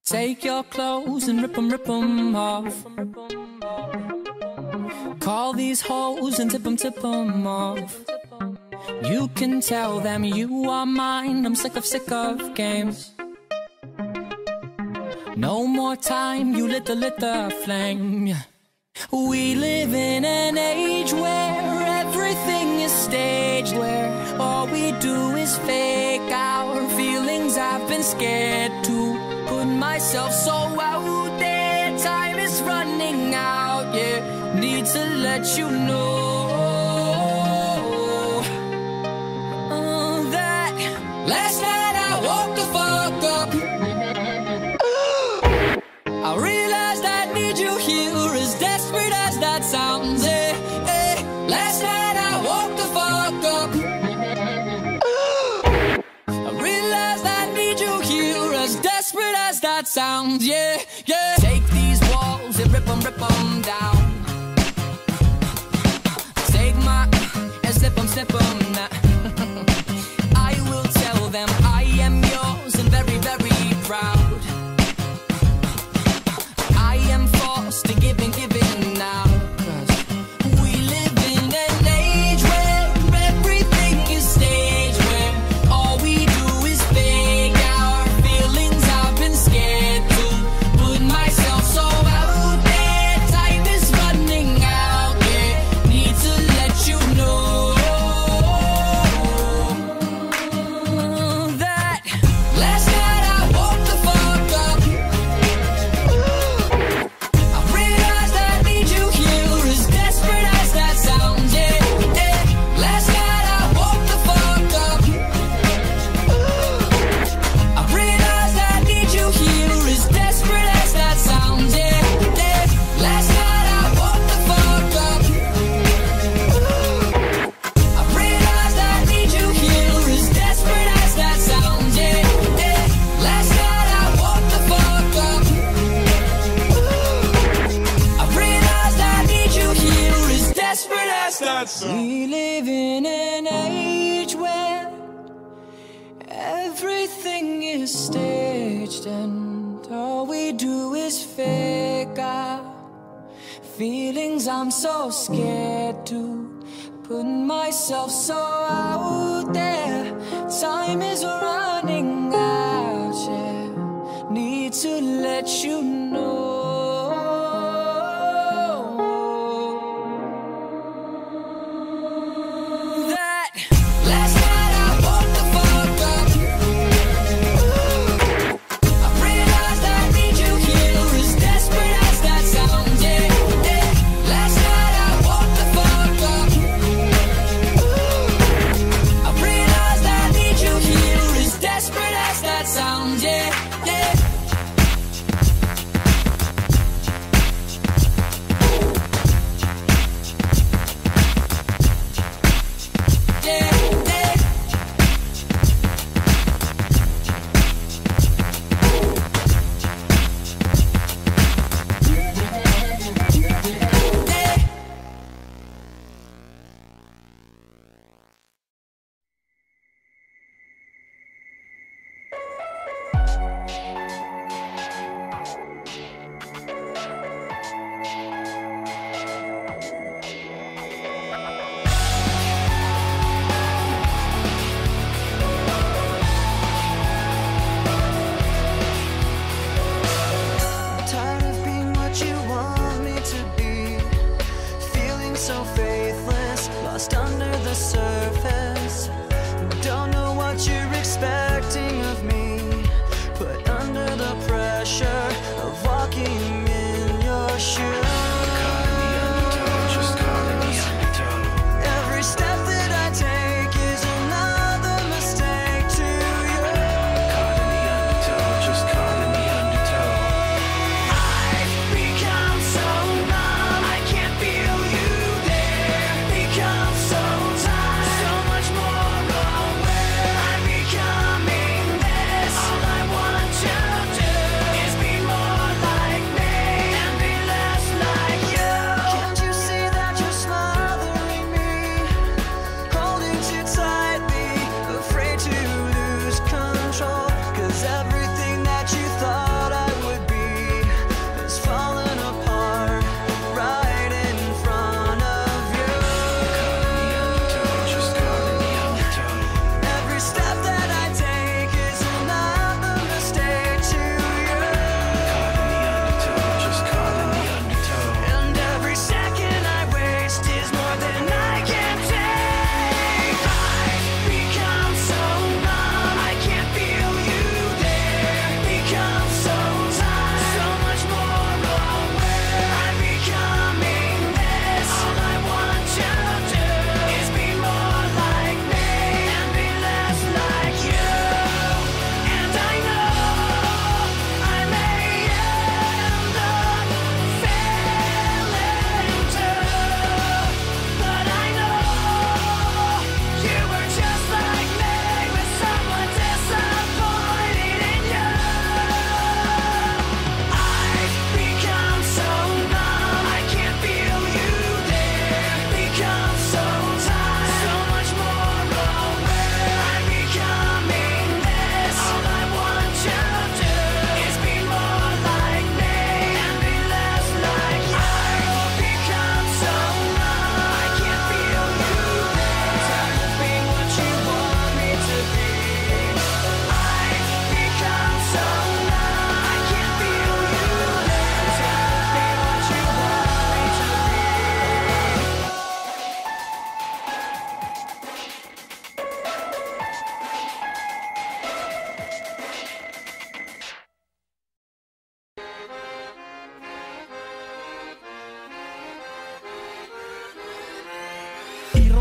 Take your clothes and rip them off. Call these hoes and tip them off. You can tell them you are mine. I'm sick of games. No more time, you lit the flame. We live in an age where everything is staged, where all we do is fake our feelings. I've been scared to put myself so out there. Time is running out, yeah. Need to let you know that last night I woke the fuck up. I realized I need you here, as desperate as that sounds, eh, eh. Last night I woke the fuck up. I realized I need you here, as desperate as that sounds, yeah, yeah. Take these walls and rip them down. Take my and slip them now. I will tell them I am yours and very, very proud. To giving now, 'cause we live in an age where everything is staged, where all we do is fake our feelings. I've been scared to put myself so out there. Time is running out, yeah. Need to let you know that last night I woke the fuck up. We live in an age where everything is staged, and all we do is fake our feelings. I'm so scared to put myself so out there. Time is running out, yeah. Need to let you know last night I woke the fuck up. I realized I need you here, as desperate as that sounds, yeah, yeah. Last night I woke the fuck up. I realized I need you here, as desperate as that sounds, yeah, yeah. So much more aware, I'm becoming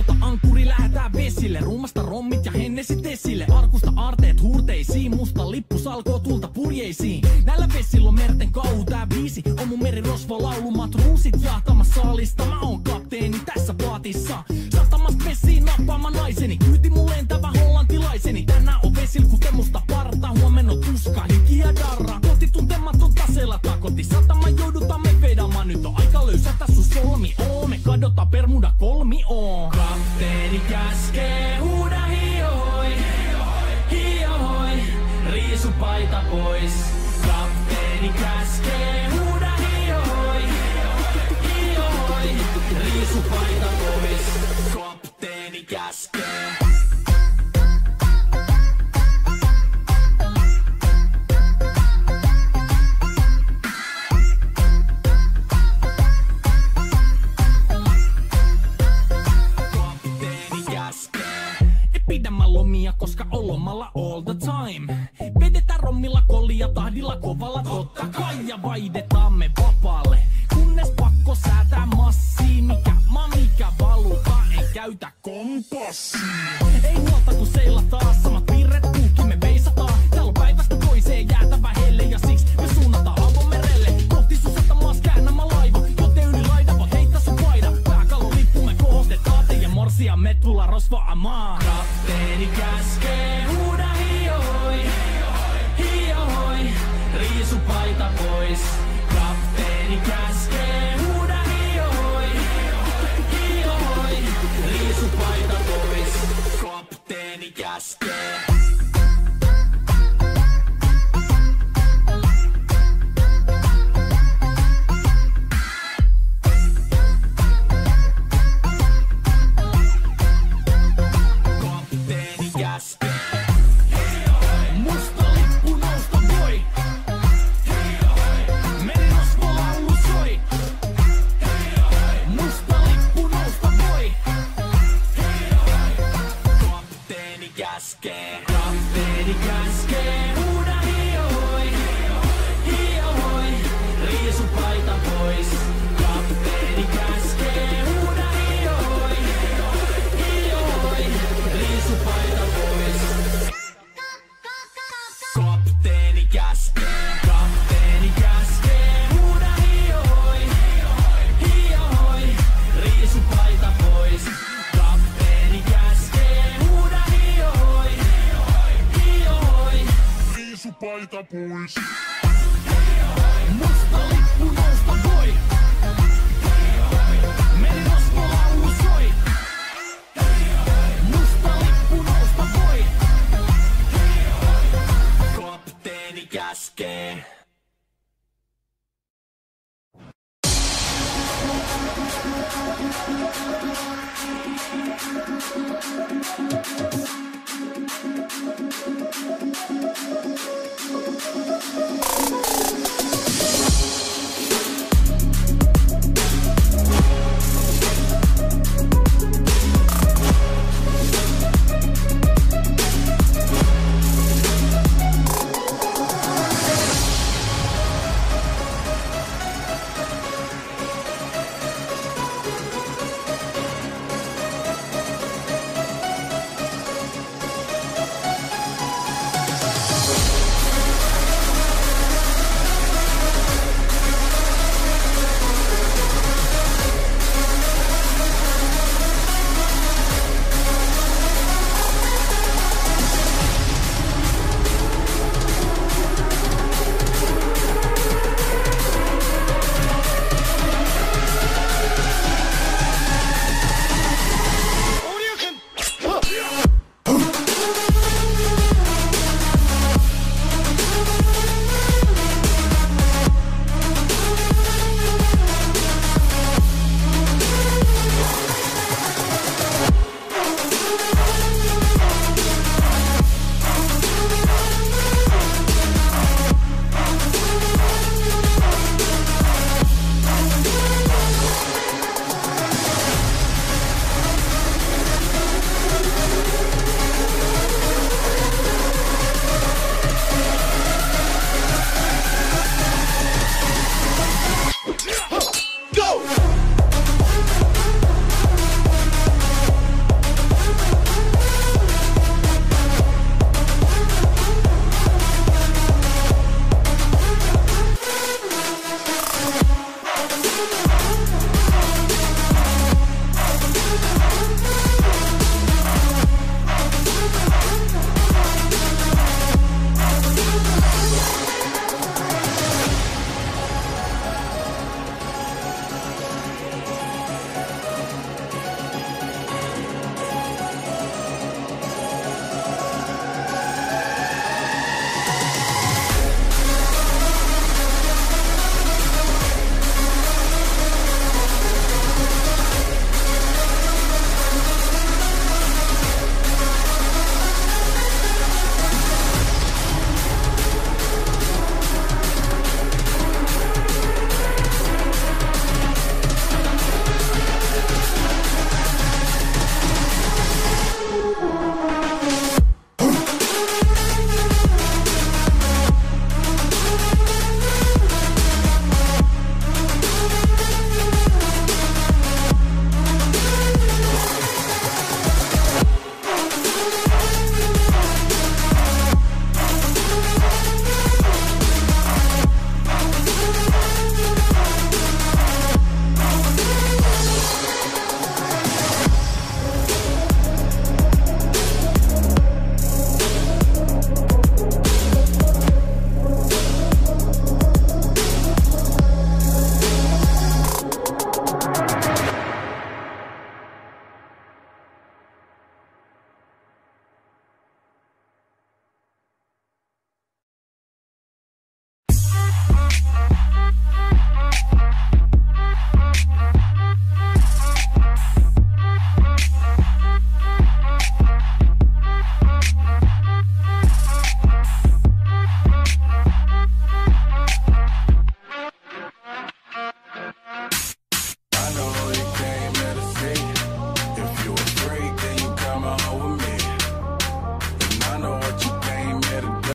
ota ankkuri, lähetään vesille. Rummasta rommit ja hennesit esille. Arkusta aarteet huurteisiin, musta lippu salkoo tulta purjeisiin. Näillä vesillä on merten kau, tää biisi on mun merirosvo laulu. Matruusit jahtamas saalista, mä oon kapteeni tässä paatissa. Satamasta vesiin nappaamaan naiseni, kyyti mun lentävä hollantilaiseni. Tänään on vesil kuten musta parta, huomenna on tuska, hiki ja darra. Koti tuntematon taseella takoti, satama joudutaan me vedamaan. Nyt on aika löysätä sun solmi, me kadotaan Bermuda kolmioon. Kapteeni käskee, huuda hiohoi, hiohoi, riisu paita pois. Kapteeni käskee, huuda hiohoi, hiohoi, riisu paita pois. Kapteeni käskee. Pidämään lomia, koska on lomalla all the time. Vedetään rommilla kollia tahdilla kovalla totta kai. Ja vaihdetaan me vapaalle, kunnes pakko säätää massiin. Mikä valuta, ei käytä kompassia. Ei huolta kun seilataan, samat piirret puhki me veisataan. Täällä on päivästä toiseen jäätävä helle ja siksi me suunnataan avomerelle. Kohti sun satamaas käännämä laiva, joten yli laida vaan heittä sun paida. Pääkallon lippu me kohostetaan teidän morsia, me tullaan rosvaamaan. Kapteeni käskee, huuda hiohoi, hiohoi, riisu paita pois. Kapteeni käskee, huuda hiohoi, hiohoi, riisu paita pois. Kapteeni käskee. Musta lippu nousta voi. Merirosvo laulu soi. Musta lippu nousta voi. Kapteeni käskee. Kapteeni käskee. Huuda hiohoi, hiohoi, riisu paita pois. Kapteeni käskee. Huuda hiohoi, hiohoi, riisu paita pois. Kapteeni käskee. Kapteeni käskee. Huuda hiohoi, hiohoi, riisu paita pois. Kapteeni käskee. Huuda hiohoi, hiohoi, riisu paita pois. Musta lippu nousta voi. Merirosvo laulu soi. Musta lippu nousta voi. Kapteeni käskee.